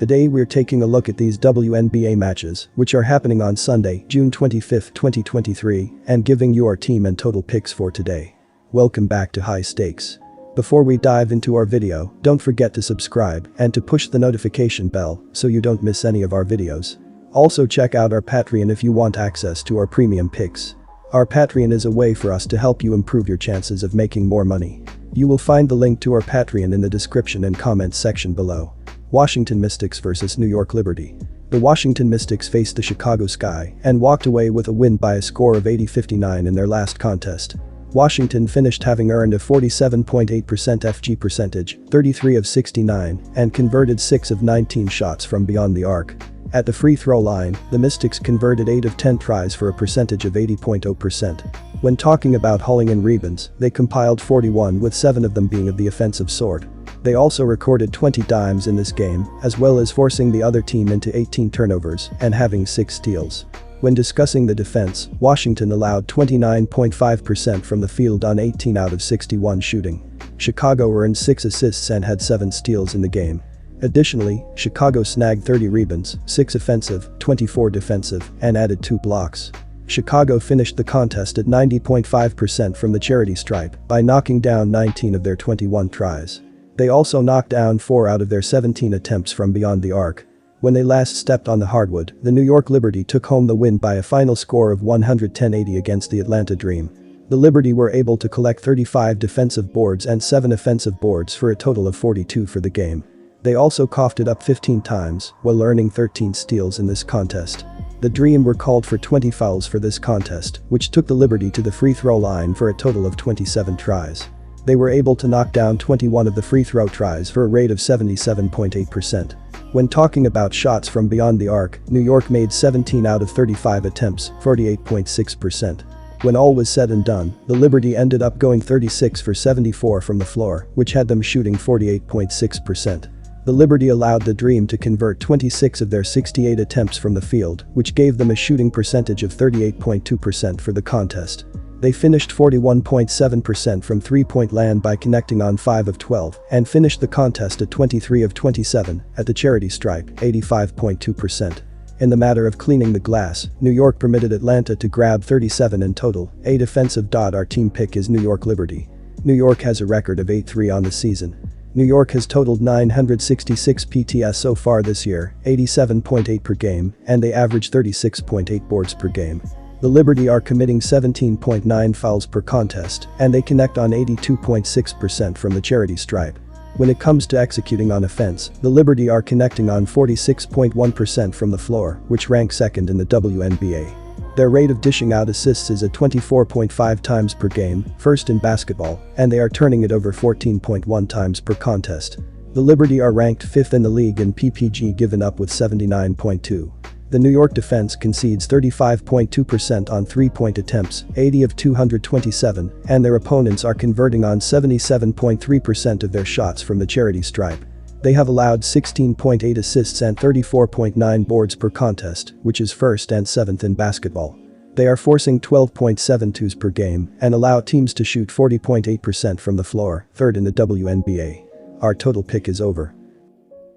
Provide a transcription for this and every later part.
Today we're taking a look at these WNBA matches, which are happening on Sunday, June 25, 2023, and giving you our team and total picks for today. Welcome back to High Stakes. Before we dive into our video, don't forget to subscribe and to push the notification bell so you don't miss any of our videos. Also check out our Patreon if you want access to our premium picks. Our Patreon is a way for us to help you improve your chances of making more money. You will find the link to our Patreon in the description and comments section below. Washington Mystics vs New York Liberty. The Washington Mystics faced the Chicago Sky and walked away with a win by a score of 80-59 in their last contest. Washington finished having earned a 47.8% FG percentage, 33 of 69, and converted 6 of 19 shots from beyond the arc. At the free throw line, the Mystics converted 8 of 10 tries for a percentage of 80.0%. When talking about hauling in rebounds, they compiled 41 with 7 of them being of the offensive sort. They also recorded 20 dimes in this game, as well as forcing the other team into 18 turnovers and having 6 steals. When discussing the defense, Washington allowed 29.5% from the field on 18 out of 61 shooting. Chicago earned 6 assists and had 7 steals in the game. Additionally, Chicago snagged 30 rebounds, 6 offensive, 24 defensive, and added 2 blocks. Chicago finished the contest at 90.5% from the charity stripe by knocking down 19 of their 21 tries. They also knocked down 4 out of their 17 attempts from beyond the arc. When they last stepped on the hardwood, the New York Liberty took home the win by a final score of 110-80 against the Atlanta Dream. The Liberty were able to collect 35 defensive boards and 7 offensive boards for a total of 42 for the game. They also coughed it up 15 times, while earning 13 steals in this contest. The Dream were called for 20 fouls for this contest, which took the Liberty to the free throw line for a total of 27 tries. They were able to knock down 21 of the free throw tries for a rate of 77.8%. When talking about shots from beyond the arc, New York made 17 out of 35 attempts, 48.6%. When all was said and done, the Liberty ended up going 36 for 74 from the floor, which had them shooting 48.6%. The Liberty allowed the Dream to convert 26 of their 68 attempts from the field, which gave them a shooting percentage of 38.2% for the contest. They finished 41.7% from three-point land by connecting on 5 of 12 and finished the contest at 23 of 27 at the charity stripe, 85.2%. In the matter of cleaning the glass, New York permitted Atlanta to grab 37 in total, 8 offensive. Our team pick is New York Liberty. New York has a record of 8-3 on the season. New York has totaled 966 PTS so far this year, 87.8 per game, and they average 36.8 boards per game. The Liberty are committing 17.9 fouls per contest, and they connect on 82.6% from the charity stripe. When it comes to executing on offense, the Liberty are connecting on 46.1% from the floor, which ranks second in the WNBA. Their rate of dishing out assists is at 24.5 times per game, first in basketball, and they are turning it over 14.1 times per contest. The Liberty are ranked 5th in the league in PPG given up with 79.2. The New York defense concedes 35.2% on three-point attempts, 80 of 227, and their opponents are converting on 77.3% of their shots from the charity stripe. They have allowed 16.8 assists and 34.9 boards per contest, which is first and 7th in basketball. They are forcing 12.7 twos per game and allow teams to shoot 40.8% from the floor, 3rd in the WNBA. Our total pick is over.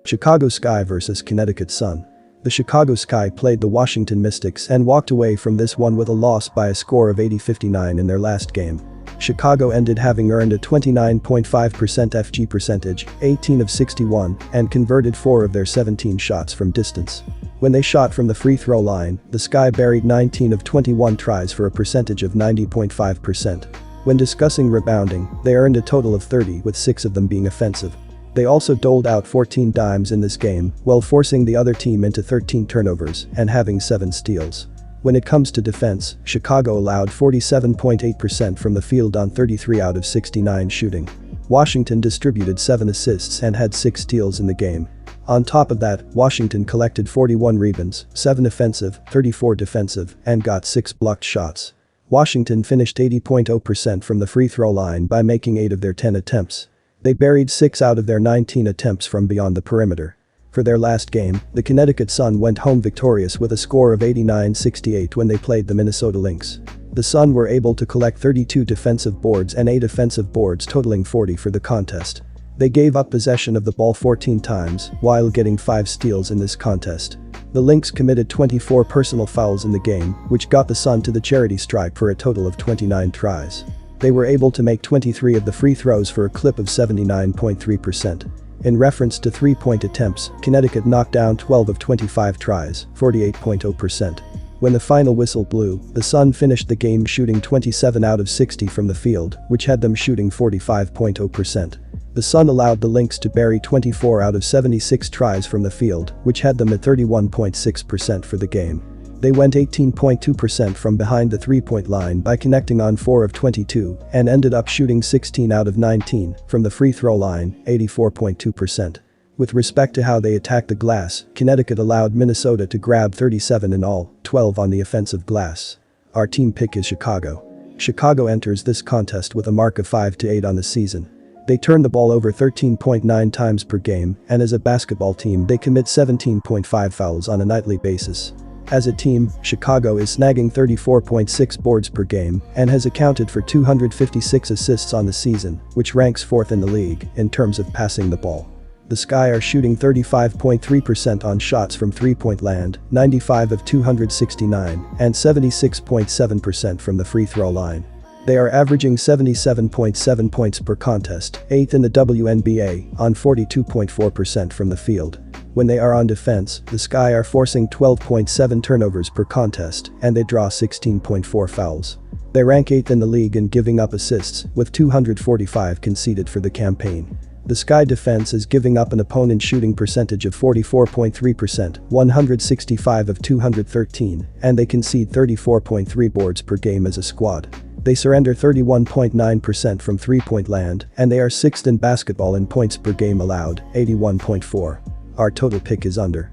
Chicago Sky vs Connecticut Sun. The Chicago Sky played the Washington Mystics and walked away from this one with a loss by a score of 80-59 in their last game. Chicago ended having earned a 29.5% FG percentage, 18 of 61, and converted 4 of their 17 shots from distance. When they shot from the free throw line, the Sky buried 19 of 21 tries for a percentage of 90.5%. When discussing rebounding, they earned a total of 30 with 6 of them being offensive. They also doled out 14 dimes in this game, while forcing the other team into 13 turnovers and having 7 steals. When it comes to defense, Chicago allowed 47.8% from the field on 33 out of 69 shooting. Washington distributed 7 assists and had 6 steals in the game. On top of that, Washington collected 41 rebounds, 7 offensive, 34 defensive, and got 6 blocked shots. Washington finished 80.0% from the free throw line by making 8 of their 10 attempts. They buried 6 out of their 19 attempts from beyond the perimeter. For their last game, the Connecticut Sun went home victorious with a score of 89-68 when they played the Minnesota Lynx. The Sun were able to collect 32 defensive boards and 8 offensive boards totaling 40 for the contest. They gave up possession of the ball 14 times while getting 5 steals in this contest. The Lynx committed 24 personal fouls in the game, which got the Sun to the charity stripe for a total of 29 tries. They were able to make 23 of the free throws for a clip of 79.3%. In reference to three-point attempts, Connecticut knocked down 12 of 25 tries, 48.0%. When the final whistle blew, the Sun finished the game shooting 27 out of 60 from the field, which had them shooting 45.0%. The Sun allowed the Lynx to bury 24 out of 76 tries from the field, which had them at 31.6% for the game. They went 18.2% from behind the three-point line by connecting on 4 of 22 and ended up shooting 16 out of 19 from the free throw line, 84.2%. With respect to how they attacked the glass, Connecticut allowed Minnesota to grab 37 in all, 12 on the offensive glass. Our team pick is Chicago. Chicago enters this contest with a mark of 5-8 on the season. They turn the ball over 13.9 times per game, and as a basketball team they commit 17.5 fouls on a nightly basis. As a team, Chicago is snagging 34.6 boards per game and has accounted for 256 assists on the season, which ranks 4th in the league in terms of passing the ball. The Sky are shooting 35.3% on shots from three-point land, 95 of 269, and 76.7% from the free throw line. They are averaging 77.7 points per contest, 8th in the WNBA, on 42.4% from the field. When they are on defense, the Sky are forcing 12.7 turnovers per contest, and they draw 16.4 fouls. They rank 8th in the league in giving up assists, with 245 conceded for the campaign. The Sky defense is giving up an opponent shooting percentage of 44.3%, 165 of 213, and they concede 34.3 boards per game as a squad. They surrender 31.9% from three-point land, and they are 6th in basketball in points per game allowed, 81.4. Our total pick is under.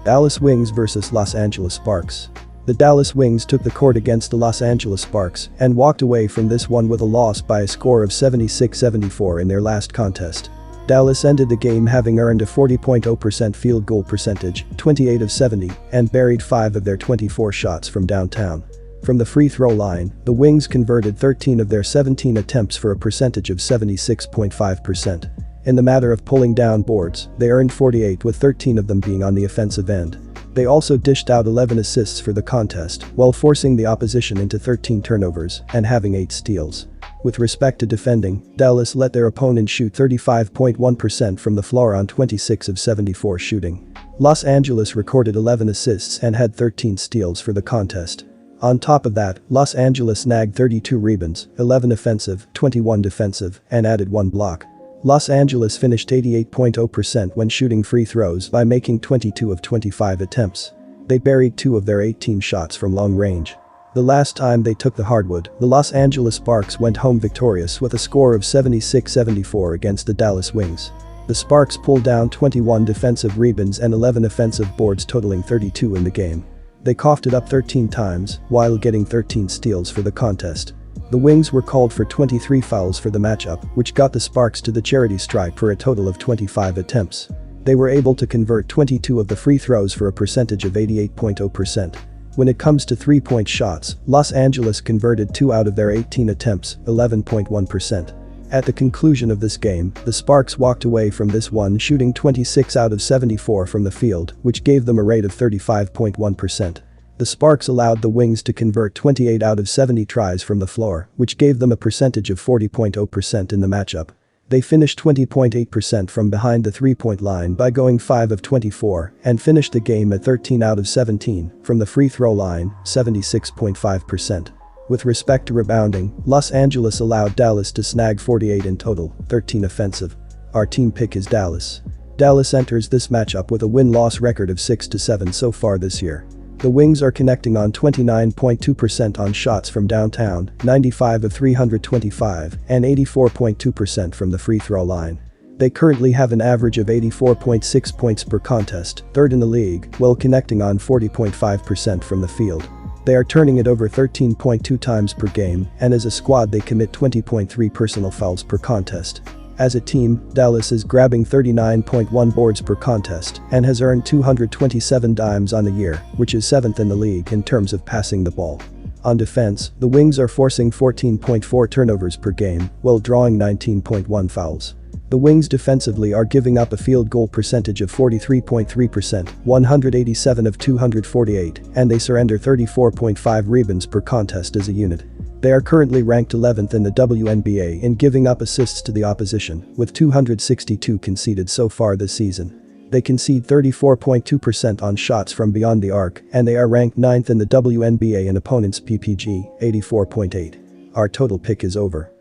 Dallas Wings vs Los Angeles Sparks. The Dallas Wings took the court against the Los Angeles Sparks and walked away from this one with a loss by a score of 76-74 in their last contest. Dallas ended the game having earned a 40.0% field goal percentage, 28 of 70, and buried 5 of their 24 shots from downtown. From the free throw line, the Wings converted 13 of their 17 attempts for a percentage of 76.5%. In the matter of pulling down boards, they earned 48 with 13 of them being on the offensive end. They also dished out 11 assists for the contest while forcing the opposition into 13 turnovers and having 8 steals. With respect to defending, Dallas let their opponent shoot 35.1% from the floor on 26 of 74 shooting. Los Angeles recorded 11 assists and had 13 steals for the contest. On top of that, Los Angeles snagged 32 rebounds, 11 offensive, 21 defensive, and added 1 block. Los Angeles finished 88.0% when shooting free throws by making 22 of 25 attempts. They buried 2 of their 18 shots from long range. The last time they took the hardwood, the Los Angeles Sparks went home victorious with a score of 76-74 against the Dallas Wings. The Sparks pulled down 21 defensive rebounds and 11 offensive boards totaling 32 in the game. They coughed it up 13 times while getting 13 steals for the contest. The Wings were called for 23 fouls for the matchup, which got the Sparks to the charity stripe for a total of 25 attempts. They were able to convert 22 of the free throws for a percentage of 88.0%. When it comes to three-point shots, Los Angeles converted 2 out of their 18 attempts, 11.1%. At the conclusion of this game, the Sparks walked away from this one shooting 26 out of 74 from the field, which gave them a rate of 35.1%. The Sparks allowed the Wings to convert 28 out of 70 tries from the floor, which gave them a percentage of 40.0% in the matchup. They finished 20.8% from behind the three-point line by going 5 of 24 and finished the game at 13 out of 17 from the free throw line, 76.5%. With respect to rebounding, Los Angeles allowed Dallas to snag 48 in total, 13 offensive. Our team pick is Dallas. Dallas enters this matchup with a win-loss record of 6-7 so far this year. The Wings are connecting on 29.2% on shots from downtown, 95 of 325, and 84.2% from the free throw line. They currently have an average of 84.6 points per contest, 3rd in the league, while connecting on 40.5% from the field. They are turning it over 13.2 times per game, and as a squad they commit 20.3 personal fouls per contest. As a team, Dallas is grabbing 39.1 boards per contest and has earned 227 dimes on the year, which is 7th in the league in terms of passing the ball. On defense, the Wings are forcing 14.4 turnovers per game while drawing 19.1 fouls. The Wings defensively are giving up a field goal percentage of 43.3%, 187 of 248, and they surrender 34.5 rebounds per contest as a unit. They are currently ranked 11th in the WNBA in giving up assists to the opposition, with 262 conceded so far this season. They concede 34.2% on shots from beyond the arc, and they are ranked 9th in the WNBA in opponents' PPG, 84.8. Our total pick is over.